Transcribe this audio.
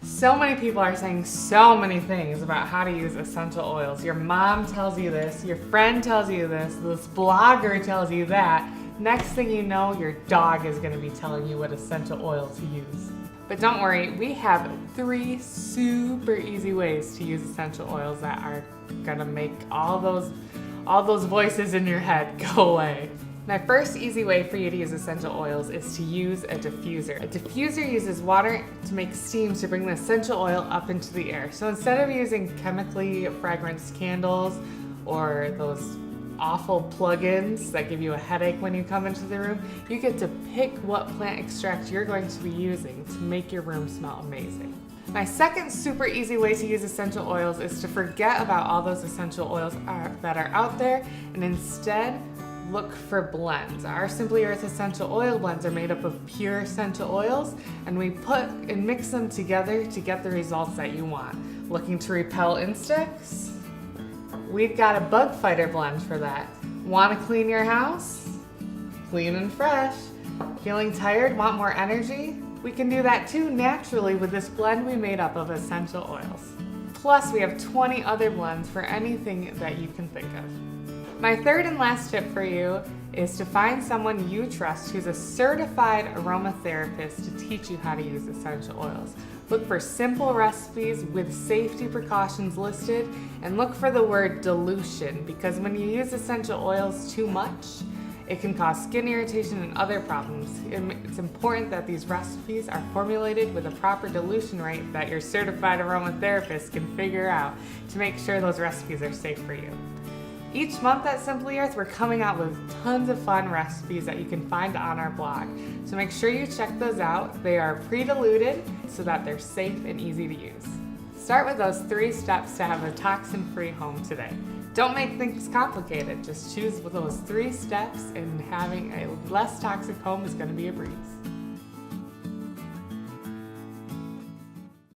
So many people are saying so many things about how to use essential oils. Your mom tells you this, your friend tells you this blogger tells you that. Next thing you know, your dog is going to be telling you what essential oil to use. But don't worry, we have 3 super easy ways to use essential oils that are going to make all those voices in your head go away. My first easy way for you to use essential oils is to use a diffuser. A diffuser uses water to make steam to bring the essential oil up into the air. So instead of using chemically fragranced candles or those awful plugins that give you a headache when you come into the room, you get to pick what plant extract you're going to be using to make your room smell amazing. My second super easy way to use essential oils is to forget about all those essential oils that are out there and instead look for blends. Our Simply Earth essential oil blends are made up of pure essential oils, and we put and mix them together to get the results that you want. Looking to repel insects? We've got a bug fighter blend for that. Want to clean your house? Clean and fresh. Feeling tired? Want more energy? We can do that too naturally with this blend we made up of essential oils. Plus, we have 20 other blends for anything that you can think of. My third and last tip for you is to find someone you trust who's a certified aromatherapist to teach you how to use essential oils. Look for simple recipes with safety precautions listed, and look for the word dilution, because when you use essential oils too much, it can cause skin irritation and other problems. It's important that these recipes are formulated with a proper dilution rate that your certified aromatherapist can figure out to make sure those recipes are safe for you. Each month at Simply Earth, we're coming out with tons of fun recipes that you can find on our blog. So make sure you check those out. They are pre-diluted so that they're safe and easy to use. Start with those 3 steps to have a toxin-free home today. Don't make things complicated. Just choose those 3 steps, and having a less toxic home is going to be a breeze.